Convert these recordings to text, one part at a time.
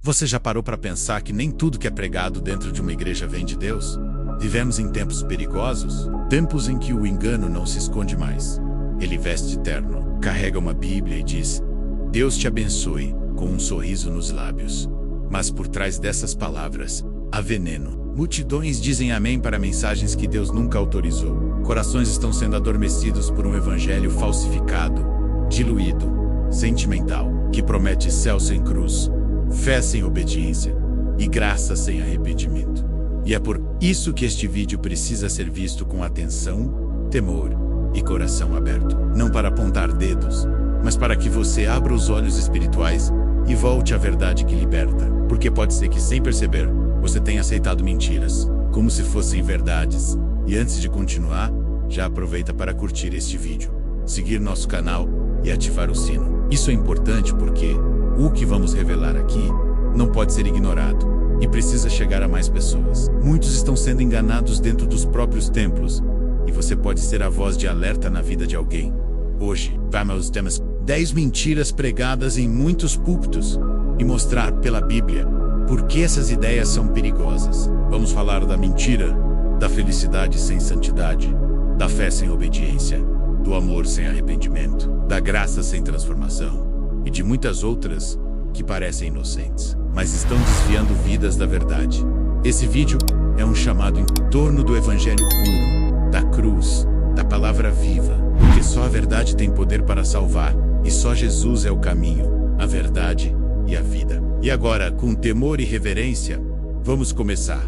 Você já parou para pensar que nem tudo que é pregado dentro de uma igreja vem de Deus? Vivemos em tempos perigosos, tempos em que o engano não se esconde mais. Ele veste terno, carrega uma Bíblia e diz: Deus te abençoe, com um sorriso nos lábios. Mas por trás dessas palavras, há veneno. Multidões dizem amém para mensagens que Deus nunca autorizou. Corações estão sendo adormecidos por um evangelho falsificado, diluído, sentimental, que promete céu sem cruz, fé sem obediência e graça sem arrependimento. E é por isso que este vídeo precisa ser visto com atenção, temor e coração aberto. Não para apontar dedos, mas para que você abra os olhos espirituais e volte à verdade que liberta. Porque pode ser que, sem perceber, você tenha aceitado mentiras, como se fossem verdades. E antes de continuar, já aproveita para curtir este vídeo, seguir nosso canal e ativar o sino. Isso é importante porque o que vamos revelar aqui não pode ser ignorado e precisa chegar a mais pessoas. Muitos estão sendo enganados dentro dos próprios templos e você pode ser a voz de alerta na vida de alguém. Hoje, vamos aos temas 10 mentiras pregadas em muitos púlpitos e mostrar pela Bíblia por que essas ideias são perigosas. Vamos falar da mentira, da felicidade sem santidade, da fé sem obediência, do amor sem arrependimento, da graça sem transformação e de muitas outras que parecem inocentes, mas estão desviando vidas da verdade. Esse vídeo é um chamado em torno do evangelho puro, da cruz, da palavra viva, porque só a verdade tem poder para salvar e só Jesus é o caminho, a verdade e a vida. E agora, com temor e reverência, vamos começar.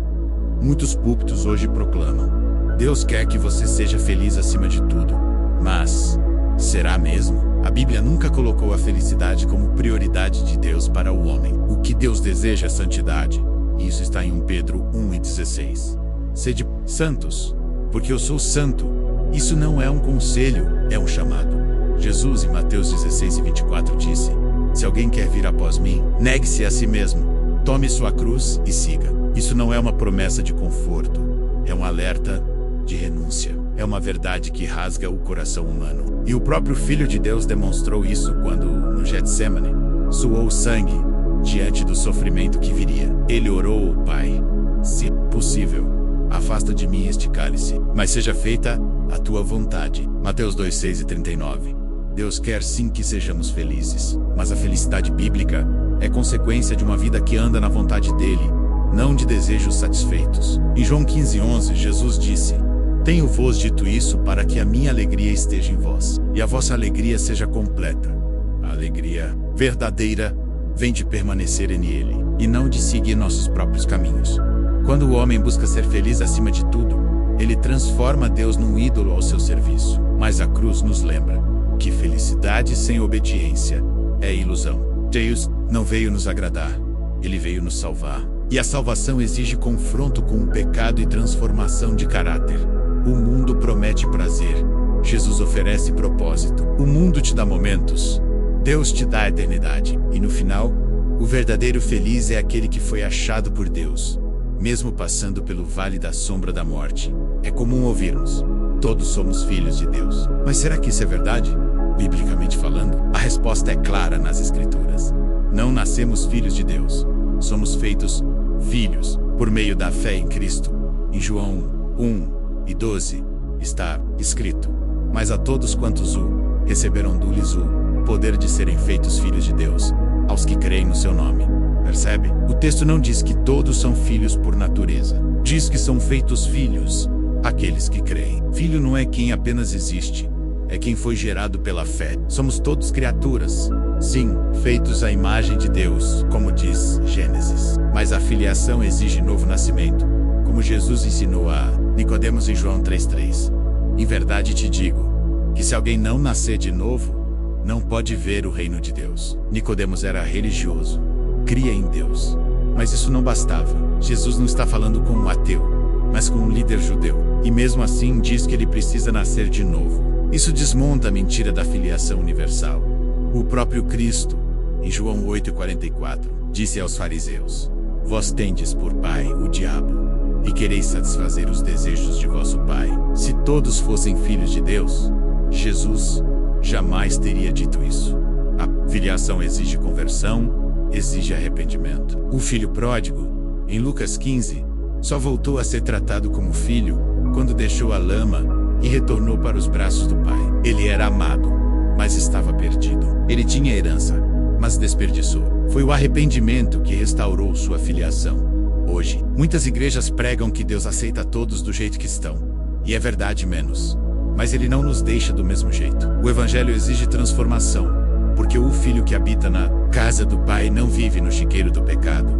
Muitos púlpitos hoje proclamam: Deus quer que você seja feliz acima de tudo. Mas, será mesmo? A Bíblia nunca colocou a felicidade como prioridade de Deus para o homem. O que Deus deseja é santidade. E isso está em 1 Pedro 1:16. Sede santos, porque eu sou santo. Isso não é um conselho, é um chamado. Jesus, em Mateus 16:24, disse: Se alguém quer vir após mim, negue-se a si mesmo, tome sua cruz e siga. Isso não é uma promessa de conforto, é um alerta de renúncia. É uma verdade que rasga o coração humano. E o próprio Filho de Deus demonstrou isso quando, no Getsemane, suou sangue diante do sofrimento que viria. Ele orou ao Pai: se possível, afasta de mim este cálice, mas seja feita a tua vontade. Mateus 2:6-39. Deus quer sim que sejamos felizes, mas a felicidade bíblica é consequência de uma vida que anda na vontade dele, não de desejos satisfeitos. Em João 15:11, Jesus disse: Tenho-vos dito isso para que a minha alegria esteja em vós, e a vossa alegria seja completa. A alegria verdadeira vem de permanecer nele, e não de seguir nossos próprios caminhos. Quando o homem busca ser feliz acima de tudo, ele transforma Deus num ídolo ao seu serviço. Mas a cruz nos lembra que felicidade sem obediência é ilusão. Deus não veio nos agradar, ele veio nos salvar. E a salvação exige confronto com o pecado e transformação de caráter. O mundo promete prazer, Jesus oferece propósito. O mundo te dá momentos, Deus te dá a eternidade. E no final, o verdadeiro feliz é aquele que foi achado por Deus, mesmo passando pelo vale da sombra da morte. É comum ouvirmos: todos somos filhos de Deus. Mas será que isso é verdade? Biblicamente falando, a resposta é clara nas Escrituras. Não nascemos filhos de Deus. Somos feitos filhos por meio da fé em Cristo. Em João 1:12 está escrito: Mas a todos quantos o receberam do-lhes o poder de serem feitos filhos de Deus, aos que creem no seu nome. Percebe? O texto não diz que todos são filhos por natureza. Diz que são feitos filhos aqueles que creem. Filho não é quem apenas existe, é quem foi gerado pela fé. Somos todos criaturas, sim, feitos à imagem de Deus, como diz Gênesis. Mas a filiação exige novo nascimento, como Jesus ensinou a Nicodemos em João 3:3. Em verdade te digo, que se alguém não nascer de novo, não pode ver o reino de Deus. Nicodemos era religioso, cria em Deus. Mas isso não bastava. Jesus não está falando com um ateu, mas com um líder judeu. E mesmo assim diz que ele precisa nascer de novo. Isso desmonta a mentira da filiação universal. O próprio Cristo, em João 8:44, disse aos fariseus: Vós tendes por pai o diabo, e quereis satisfazer os desejos de vosso pai. Se todos fossem filhos de Deus, Jesus jamais teria dito isso. A filiação exige conversão, exige arrependimento. O filho pródigo, em Lucas 15, só voltou a ser tratado como filho quando deixou a lama e retornou para os braços do pai. Ele era amado, mas estava perdido. Ele tinha herança, mas desperdiçou. Foi o arrependimento que restaurou sua filiação. Hoje, muitas igrejas pregam que Deus aceita todos do jeito que estão. E é verdade menos. Mas Ele não nos deixa do mesmo jeito. O Evangelho exige transformação, porque o filho que habita na casa do Pai não vive no chiqueiro do pecado.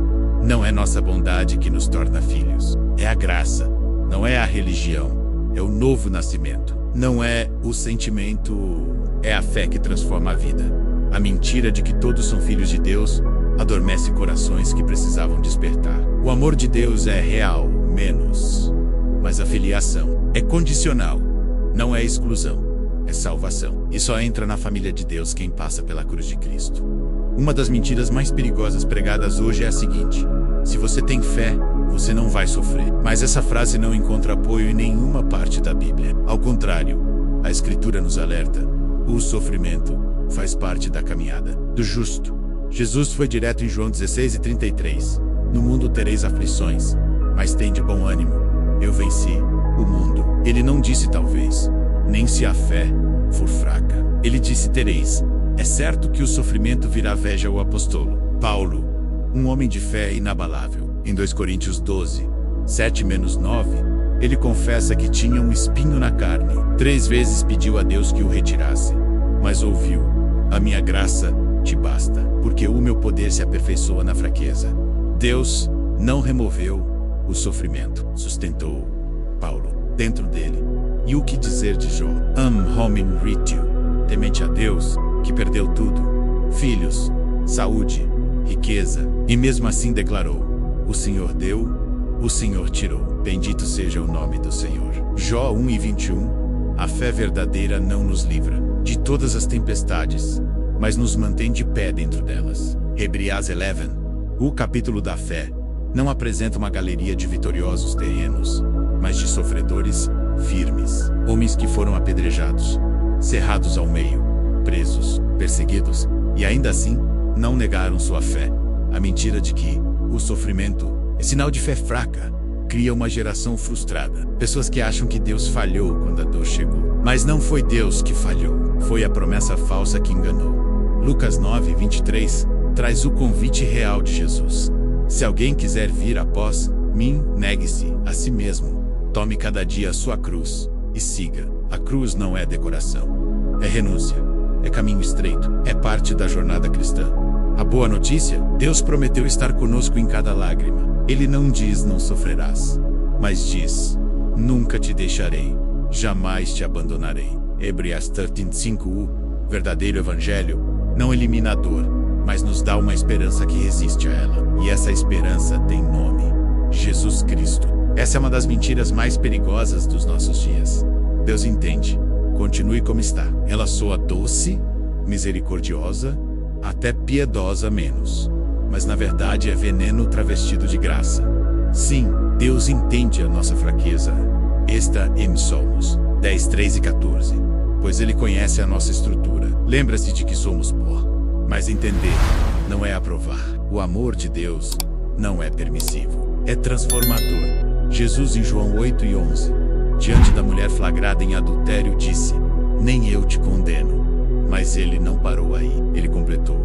Não é nossa bondade que nos torna filhos. É a graça, não é a religião. É o novo nascimento. Não é o sentimento, é a fé que transforma a vida. A mentira de que todos são filhos de Deus adormece corações que precisavam despertar. O amor de Deus é real, menos. Mas a filiação é condicional. Não é exclusão, é salvação. E só entra na família de Deus quem passa pela cruz de Cristo. Uma das mentiras mais perigosas pregadas hoje é a seguinte: se você tem fé, você não vai sofrer. Mas essa frase não encontra apoio em nenhuma parte da Bíblia. Ao contrário, a Escritura nos alerta: o sofrimento faz parte da caminhada do justo. Jesus foi direto em João 16:33. No mundo tereis aflições, mas tende bom ânimo. Eu venci o mundo. Ele não disse talvez, nem se a fé for fraca. Ele disse tereis. É certo que o sofrimento virá, veja o apóstolo Paulo, um homem de fé inabalável. Em 2 Coríntios 12, 7-9, ele confessa que tinha um espinho na carne. 3 vezes pediu a Deus que o retirasse, mas ouviu: a minha graça te basta, porque o meu poder se aperfeiçoa na fraqueza. Deus não removeu o sofrimento, sustentou Paulo dentro dele. E o que dizer de Jó? Homem rítuo, temente a Deus, que perdeu tudo: filhos, saúde, riqueza, e mesmo assim declarou: o Senhor deu, o Senhor tirou. Bendito seja o nome do Senhor. Jó 1:21. A fé verdadeira não nos livra de todas as tempestades, mas nos mantém de pé dentro delas. Hebreus 11, o capítulo da fé, não apresenta uma galeria de vitoriosos terrenos, mas de sofredores firmes. Homens que foram apedrejados, cerrados ao meio, presos, perseguidos, e ainda assim, não negaram sua fé. A mentira de que o sofrimento é sinal de fé fraca cria uma geração frustrada. Pessoas que acham que Deus falhou quando a dor chegou. Mas não foi Deus que falhou, foi a promessa falsa que enganou. Lucas 9:23 traz o convite real de Jesus. Se alguém quiser vir após mim, negue-se a si mesmo. Tome cada dia a sua cruz e siga. A cruz não é decoração, é renúncia, é caminho estreito, é parte da jornada cristã. A boa notícia: Deus prometeu estar conosco em cada lágrima. Ele não diz não sofrerás, mas diz: nunca te deixarei, jamais te abandonarei. Hebreus 13:5. O verdadeiro evangelho não elimina a dor, mas nos dá uma esperança que resiste a ela. E essa esperança tem nome: Jesus Cristo. Essa é uma das mentiras mais perigosas dos nossos dias. Deus entende. Continue como está. Ela soa doce, misericordiosa, até piedosa menos. Mas na verdade é veneno travestido de graça. Sim, Deus entende a nossa fraqueza. Está em Salmos 10:13-14. Pois Ele conhece a nossa estrutura. Lembra-se de que somos pó. Mas entender não é aprovar. O amor de Deus não é permissivo, é transformador. Jesus em João 8:11, diante da mulher flagrada em adultério, disse: nem eu te condeno. Mas ele não parou aí. Ele completou: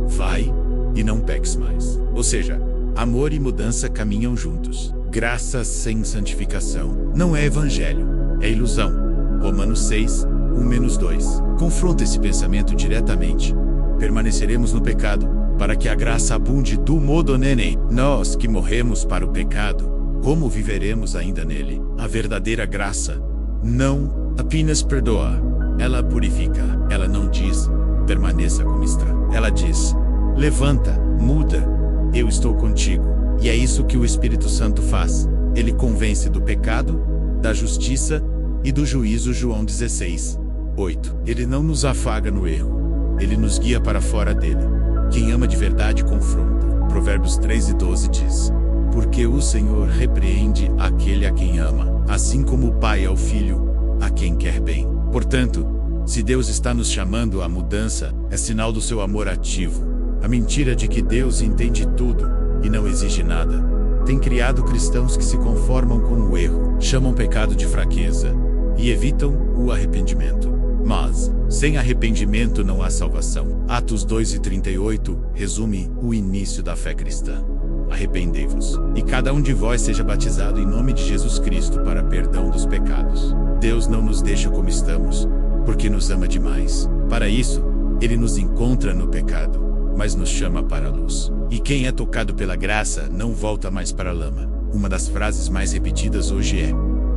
vai e não peques mais. Ou seja, amor e mudança caminham juntos. Graça sem santificação não é evangelho, é ilusão. Romanos 6:1-2. Confronta esse pensamento diretamente. Permaneceremos no pecado para que a graça abunde do modo nele. Nós que morremos para o pecado, como viveremos ainda nele? A verdadeira graça não apenas perdoa, ela purifica. Ela não diz: permaneça como está. Ela diz: levanta, muda, eu estou contigo. E é isso que o Espírito Santo faz. Ele convence do pecado, da justiça e do juízo. João 16:8. Ele não nos afaga no erro, ele nos guia para fora dele. Quem ama de verdade confronta. Provérbios 13:12 diz: porque o Senhor repreende aquele a quem ama, assim como o pai ao filho, a quem quer bem. Portanto, se Deus está nos chamando à mudança, é sinal do seu amor ativo. A mentira de que Deus entende tudo e não exige nada tem criado cristãos que se conformam com o erro, chamam pecado de fraqueza e evitam o arrependimento. Mas, sem arrependimento não há salvação. Atos 2:38 resume o início da fé cristã. Arrependei-vos, e cada um de vós seja batizado em nome de Jesus Cristo para perdão dos pecados. Deus não nos deixa como estamos, porque nos ama demais. Para isso, Ele nos encontra no pecado, mas nos chama para a luz. E quem é tocado pela graça não volta mais para a lama. Uma das frases mais repetidas hoje é: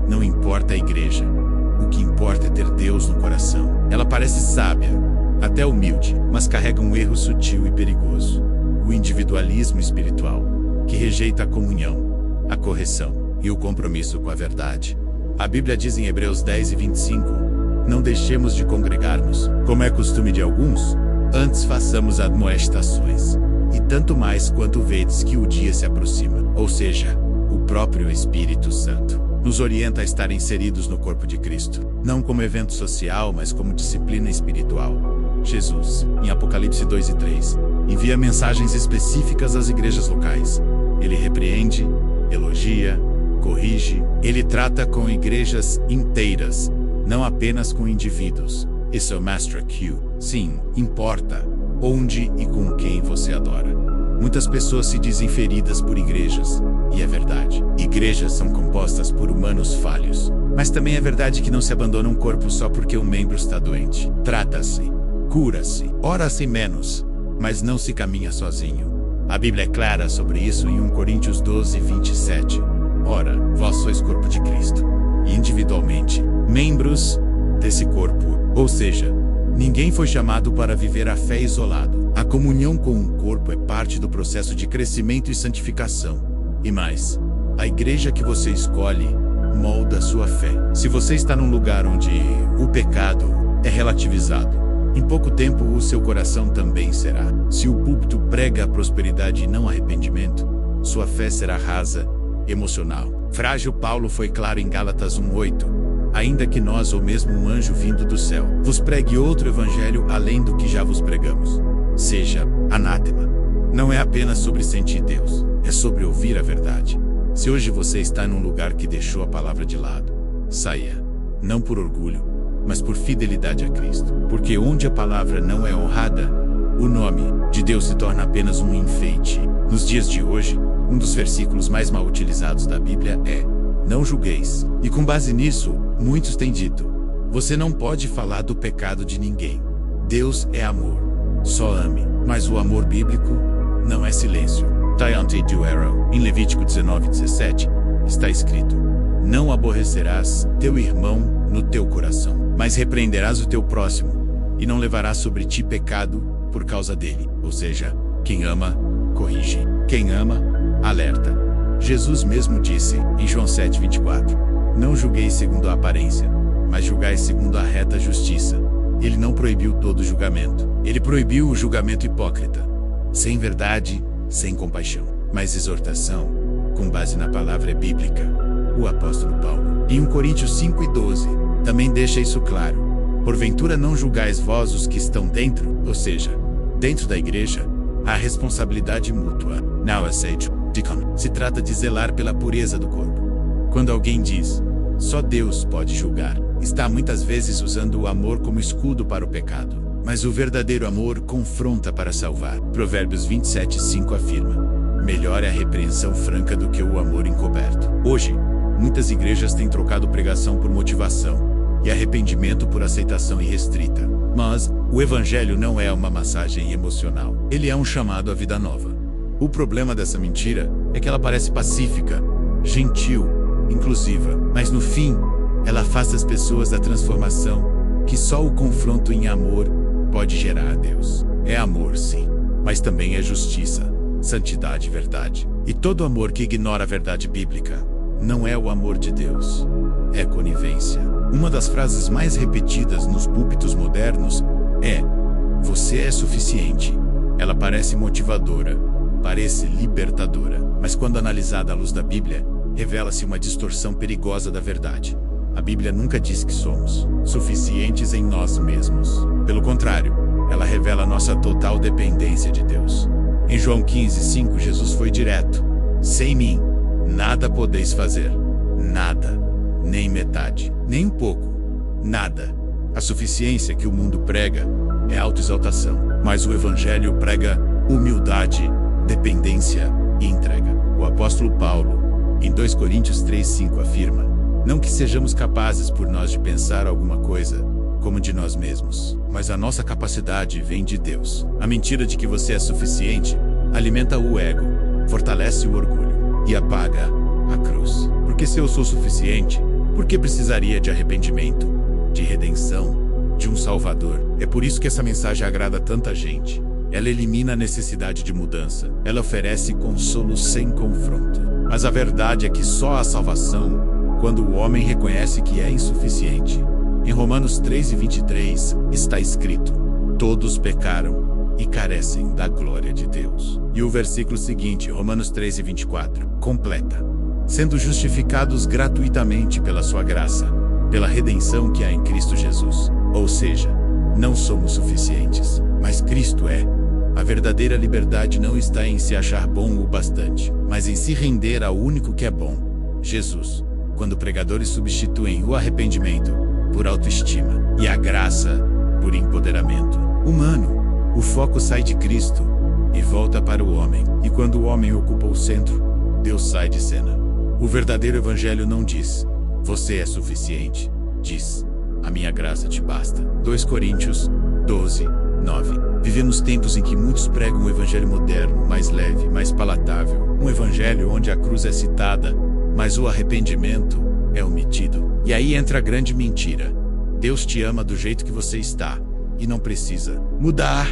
não importa a igreja, o que importa é ter Deus no coração. Ela parece sábia, até humilde, mas carrega um erro sutil e perigoso: o individualismo espiritual, que rejeita a comunhão, a correção e o compromisso com a verdade. A Bíblia diz em Hebreus 10:25: não deixemos de congregar-nos, como é costume de alguns, antes façamos admoestações, e tanto mais quanto vedes que o dia se aproxima. Ou seja, o próprio Espírito Santo nos orienta a estar inseridos no corpo de Cristo, não como evento social, mas como disciplina espiritual. Jesus, em Apocalipse 2:3, envia mensagens específicas às igrejas locais. Ele repreende, elogia, corrige. Ele trata com igrejas inteiras, não apenas com indivíduos. Isso é o Master Q. Sim, importa onde e com quem você adora. Muitas pessoas se dizem feridas por igrejas, e é verdade. Igrejas são compostas por humanos falhos. Mas também é verdade que não se abandona um corpo só porque um membro está doente. Trata-se, cura-se, ora-se menos, mas não se caminha sozinho. A Bíblia é clara sobre isso em 1 Coríntios 12:27. Ora, vós sois corpo de Cristo, e individualmente, membros desse corpo. Ou seja, ninguém foi chamado para viver a fé isolado. A comunhão com o corpo é parte do processo de crescimento e santificação. E mais, a igreja que você escolhe molda a sua fé. Se você está num lugar onde o pecado é relativizado, em pouco tempo o seu coração também será. Se o púlpito prega a prosperidade e não arrependimento, sua fé será rasa, emocional, frágil. Paulo foi claro em Gálatas 1:8. Ainda que nós ou mesmo um anjo vindo do céu vos pregue outro evangelho além do que já vos pregamos, seja anátema. Não é apenas sobre sentir Deus, é sobre ouvir a verdade. Se hoje você está num lugar que deixou a palavra de lado, saia. Não por orgulho, mas por fidelidade a Cristo. Porque onde a palavra não é honrada, o nome de Deus se torna apenas um enfeite. Nos dias de hoje, um dos versículos mais mal utilizados da Bíblia é: não julgueis. E com base nisso, muitos têm dito: você não pode falar do pecado de ninguém. Deus é amor. Só ame. Mas o amor bíblico não é silêncio. Tyonte Duero, em Levítico 19:17, está escrito: não aborrecerás teu irmão no teu coração, mas repreenderás o teu próximo, e não levarás sobre ti pecado por causa dele. Ou seja, quem ama, corrige. Quem ama, alerta. Jesus mesmo disse, em João 7:24, não julgueis segundo a aparência, mas julgai segundo a reta justiça. Ele não proibiu todo julgamento. Ele proibiu o julgamento hipócrita, sem verdade, sem compaixão, mas exortação, com base na palavra bíblica. O apóstolo Paulo, em 1 Coríntios 5:12, também deixa isso claro. Porventura não julgais vós os que estão dentro, ou seja, dentro da igreja, há responsabilidade mútua. Now a sage, deacon. Se trata de zelar pela pureza do corpo. Quando alguém diz, só Deus pode julgar, está muitas vezes usando o amor como escudo para o pecado. Mas o verdadeiro amor confronta para salvar. Provérbios 27:5 afirma: melhor é a repreensão franca do que o amor encoberto. Hoje, muitas igrejas têm trocado pregação por motivação e arrependimento por aceitação irrestrita. Mas o evangelho não é uma massagem emocional. Ele é um chamado à vida nova. O problema dessa mentira é que ela parece pacífica, gentil, inclusiva, mas no fim, ela afasta as pessoas da transformação que só o confronto em amor pode gerar a Deus. É amor, sim, mas também é justiça, santidade e verdade. E todo amor que ignora a verdade bíblica não é o amor de Deus, é conivência. Uma das frases mais repetidas nos púlpitos modernos é: você é suficiente. Ela parece motivadora, parece libertadora, mas quando analisada à luz da Bíblia, revela-se uma distorção perigosa da verdade. A Bíblia nunca diz que somos suficientes em nós mesmos. Pelo contrário, ela revela nossa total dependência de Deus. Em João 15:5, Jesus foi direto: sem mim, nada podeis fazer. Nada, nem metade, nem um pouco, nada. A suficiência que o mundo prega é autoexaltação, mas o Evangelho prega humildade, dependência e entrega. O apóstolo Paulo, em 2 Coríntios 3:5, afirma: não que sejamos capazes por nós de pensar alguma coisa como de nós mesmos, mas a nossa capacidade vem de Deus. A mentira de que você é suficiente alimenta o ego, fortalece o orgulho e apaga a cruz. Porque se eu sou suficiente, por que precisaria de arrependimento, de redenção, de um Salvador? É por isso que essa mensagem agrada tanta gente. Ela elimina a necessidade de mudança. Ela oferece consolo sem confronto. Mas a verdade é que só há salvação quando o homem reconhece que é insuficiente. Em Romanos 3:23 está escrito: todos pecaram e carecem da glória de Deus. E o versículo seguinte, Romanos 3:24, completa: sendo justificados gratuitamente pela sua graça, pela redenção que há em Cristo Jesus. Ou seja, não somos suficientes, mas Cristo é. A verdadeira liberdade não está em se achar bom o bastante, mas em se render ao único que é bom, Jesus. Quando pregadores substituem o arrependimento por autoestima e a graça por empoderamento humano, o foco sai de Cristo e volta para o homem. E quando o homem ocupa o centro, Deus sai de cena. O verdadeiro evangelho não diz: você é suficiente. Diz: a minha graça te basta. 2 Coríntios 12:9. Vivemos tempos em que muitos pregam um evangelho moderno, mais leve, mais palatável. Um evangelho onde a cruz é citada, mas o arrependimento é omitido. E aí entra a grande mentira: Deus te ama do jeito que você está e não precisa mudar.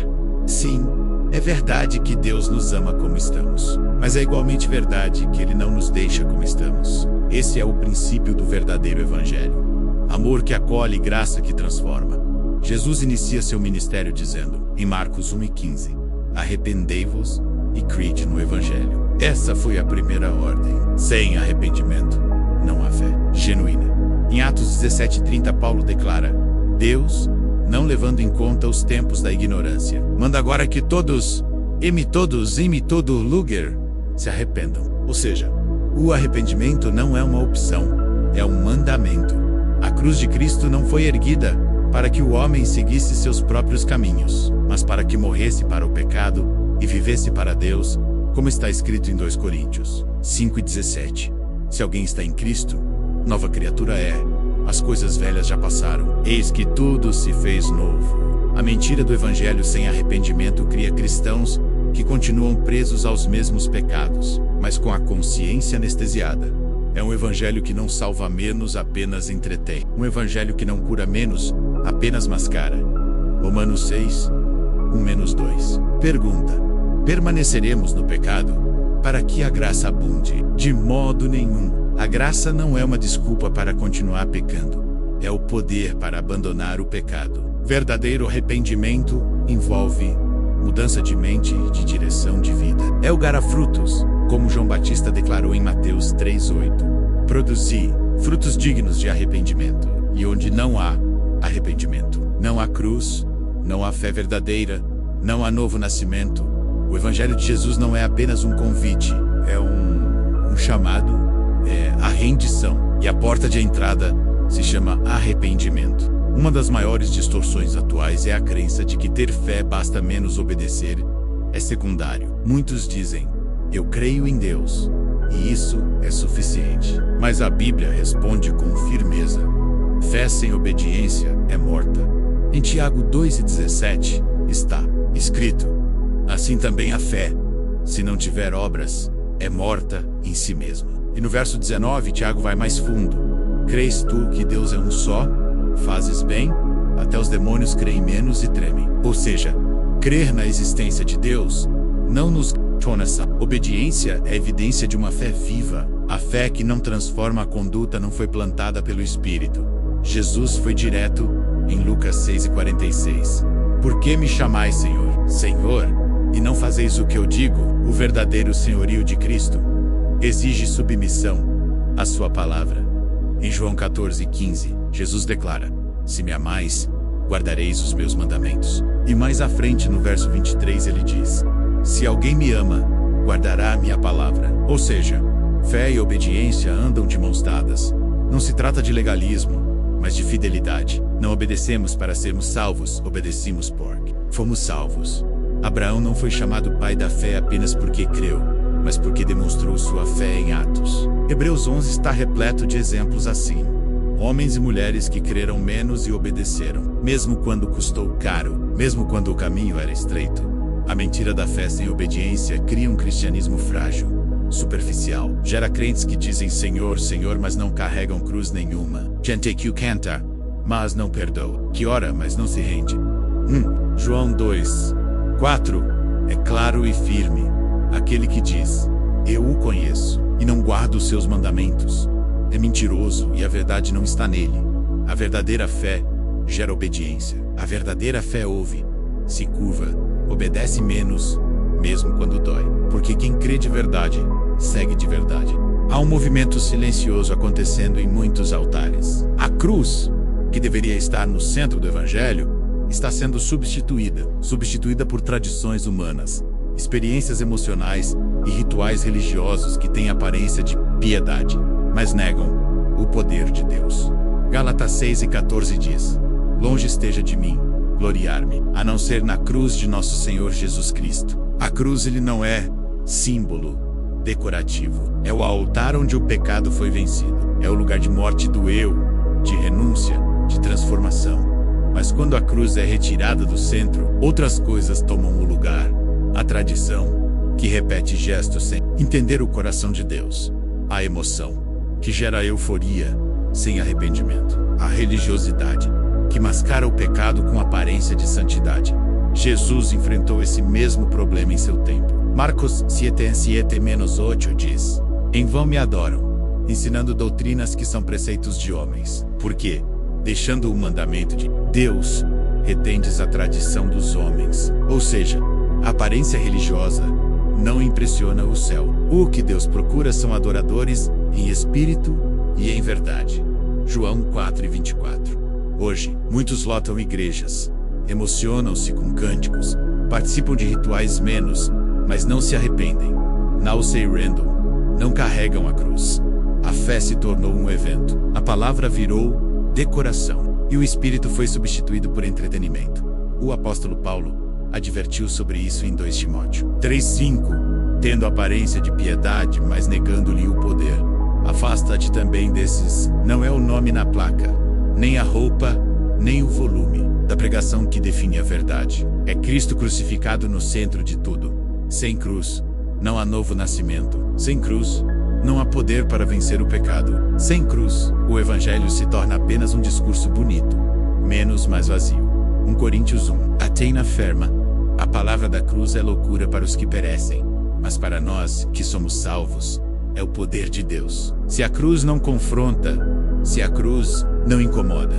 Sim, é verdade que Deus nos ama como estamos, mas é igualmente verdade que Ele não nos deixa como estamos. Esse é o princípio do verdadeiro evangelho: amor que acolhe, graça que transforma. Jesus inicia seu ministério dizendo, em Marcos 1:15, arrependei-vos e crede no evangelho. Essa foi a primeira ordem. Sem arrependimento, não há fé genuína. Em Atos 17:30, Paulo declara: Deus, não levando em conta os tempos da ignorância, manda agora que todos, em todo lugar, se arrependam. Ou seja, o arrependimento não é uma opção, é um mandamento. A cruz de Cristo não foi erguida para que o homem seguisse seus próprios caminhos, mas para que morresse para o pecado e vivesse para Deus, como está escrito em 2 Coríntios 5:17. Se alguém está em Cristo, nova criatura é. As coisas velhas já passaram, eis que tudo se fez novo. A mentira do evangelho sem arrependimento cria cristãos que continuam presos aos mesmos pecados, mas com a consciência anestesiada. É um evangelho que não salva menos, apenas entretém. Um evangelho que não cura menos, apenas mascara. Romanos 6:1-2. Pergunta: permaneceremos no pecado para que a graça abunde? De modo nenhum. A graça não é uma desculpa para continuar pecando. É o poder para abandonar o pecado. Verdadeiro arrependimento envolve mudança de mente e de direção de vida. É o dar frutos, como João Batista declarou em Mateus 3:8. Produzi frutos dignos de arrependimento. E onde não há arrependimento, não há cruz, não há fé verdadeira, não há novo nascimento. O Evangelho de Jesus não é apenas um convite, é um chamado, é a rendição. E a porta de entrada se chama arrependimento. Uma das maiores distorções atuais é a crença de que ter fé basta menos obedecer é secundário. Muitos dizem: eu creio em Deus, e isso é suficiente. Mas a Bíblia responde com firmeza: fé sem obediência é morta. Em Tiago 2:17 está escrito: assim também a fé, se não tiver obras, é morta em si mesma. E no verso 19, Tiago vai mais fundo: crês tu que Deus é um só? Fazes bem? Até os demônios creem menos e tremem. Ou seja, crer na existência de Deus não nos torna salvos. Obediência é evidência de uma fé viva. A fé que não transforma a conduta não foi plantada pelo Espírito. Jesus foi direto em Lucas 6:46. Por que me chamais Senhor, Senhor, e não fazeis o que eu digo? O verdadeiro senhorio de Cristo exige submissão à sua palavra. Em João 14:15, Jesus declara: se me amais, guardareis os meus mandamentos. E mais à frente, no verso 23, ele diz: se alguém me ama, guardará a minha palavra. Ou seja, fé e obediência andam de mãos dadas. Não se trata de legalismo, mas de fidelidade. Não obedecemos para sermos salvos, obedecemos porque fomos salvos. Abraão não foi chamado pai da fé apenas porque creu, mas porque demonstrou sua fé em atos. Hebreus 11 está repleto de exemplos assim. Homens e mulheres que creram menos e obedeceram, mesmo quando custou caro, mesmo quando o caminho era estreito. A mentira da fé sem obediência cria um cristianismo frágil, superficial. Gera crentes que dizem Senhor, Senhor, mas não carregam cruz nenhuma. Gente que o canta, mas não perdoa. Que ora, mas não se rende. João 2:4 é claro e firme. Aquele que diz, eu o conheço, e não guarda os seus mandamentos, é mentiroso e a verdade não está nele. A verdadeira fé gera obediência. A verdadeira fé ouve, se curva, obedece menos, mesmo quando dói. Porque quem crê de verdade, segue de verdade. Há um movimento silencioso acontecendo em muitos altares. A cruz, que deveria estar no centro do evangelho, está sendo substituída por tradições humanas, experiências emocionais e rituais religiosos que têm aparência de piedade, mas negam o poder de Deus. Gálatas 6:14 diz: longe esteja de mim gloriar-me, a não ser na cruz de nosso Senhor Jesus Cristo. A cruz ele não é símbolo decorativo. É o altar onde o pecado foi vencido. É o lugar de morte do eu, de renúncia, de transformação. Mas quando a cruz é retirada do centro, outras coisas tomam o lugar. A tradição, que repete gestos sem entender o coração de Deus. A emoção, que gera euforia sem arrependimento. A religiosidade, que mascara o pecado com aparência de santidade. Jesus enfrentou esse mesmo problema em seu tempo. Marcos 7:7-8 diz: em vão me adoram, ensinando doutrinas que são preceitos de homens. Porque, deixando o mandamento de Deus, retendes a tradição dos homens. Ou seja, a aparência religiosa não impressiona o céu. O que Deus procura são adoradores em espírito e em verdade. João 4:24. Hoje, muitos lotam igrejas, emocionam-se com cânticos, participam de rituais menos, mas não se arrependem. Não se rendem, não carregam a cruz. A fé se tornou um evento. A palavra virou decoração, e o espírito foi substituído por entretenimento. O apóstolo Paulo advertiu sobre isso em 2 Timóteo 3:5, tendo aparência de piedade, mas negando-lhe o poder. Afasta-te também desses. Não é o nome na placa, nem a roupa, nem o volume da pregação que define a verdade. É Cristo crucificado no centro de tudo. Sem cruz, não há novo nascimento. Sem cruz, não há poder para vencer o pecado. Sem cruz, o evangelho se torna apenas um discurso bonito, menos mais vazio. 1 Coríntios 1. Atena afirma: a palavra da cruz é loucura para os que perecem, mas para nós, que somos salvos, é o poder de Deus. Se a cruz não confronta, se a cruz não incomoda,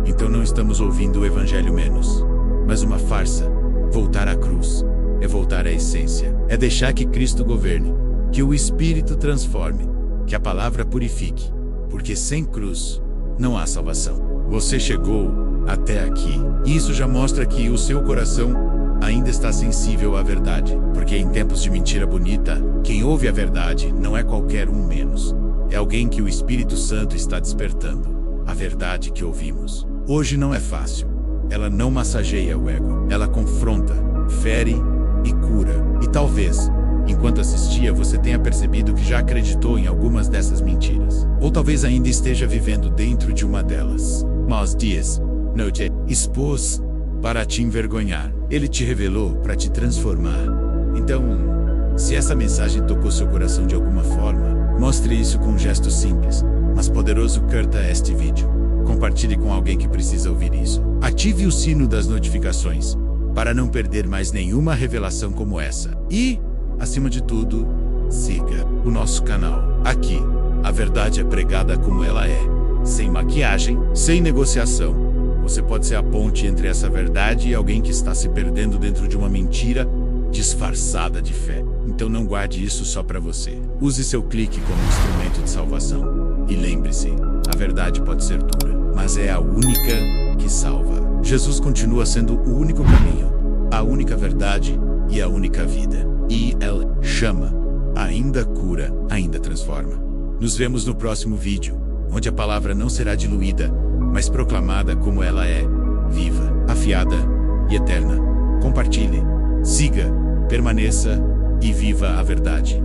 então não estamos ouvindo o evangelho menos, mas uma farsa. Voltar à cruz é voltar à essência. É deixar que Cristo governe, que o Espírito transforme, que a palavra purifique, porque sem cruz não há salvação. Você chegou até aqui, e isso já mostra que o seu coração ainda está sensível à verdade, porque em tempos de mentira bonita, quem ouve a verdade não é qualquer um menos. É alguém que o Espírito Santo está despertando. A verdade que ouvimos hoje não é fácil. Ela não massageia o ego. Ela confronta, fere e cura. E talvez, enquanto assistia, você tenha percebido que já acreditou em algumas dessas mentiras. Ou talvez ainda esteja vivendo dentro de uma delas. Mas Deus não te expôs para te envergonhar. Ele te revelou para te transformar. Então, se essa mensagem tocou seu coração de alguma forma, mostre isso com um gesto simples, mas poderoso. Curta este vídeo. Compartilhe com alguém que precisa ouvir isso. Ative o sino das notificações para não perder mais nenhuma revelação como essa. E, acima de tudo, siga o nosso canal. Aqui, a verdade é pregada como ela é, sem maquiagem, sem negociação. Você pode ser a ponte entre essa verdade e alguém que está se perdendo dentro de uma mentira disfarçada de fé. Então não guarde isso só para você. Use seu clique como instrumento de salvação. E lembre-se, a verdade pode ser dura, mas é a única que salva. Jesus continua sendo o único caminho, a única verdade e a única vida. E Ele chama, ainda cura, ainda transforma. Nos vemos no próximo vídeo, onde a palavra não será diluída, mas proclamada como ela é, viva, afiada e eterna. Compartilhe, siga, permaneça e viva a verdade.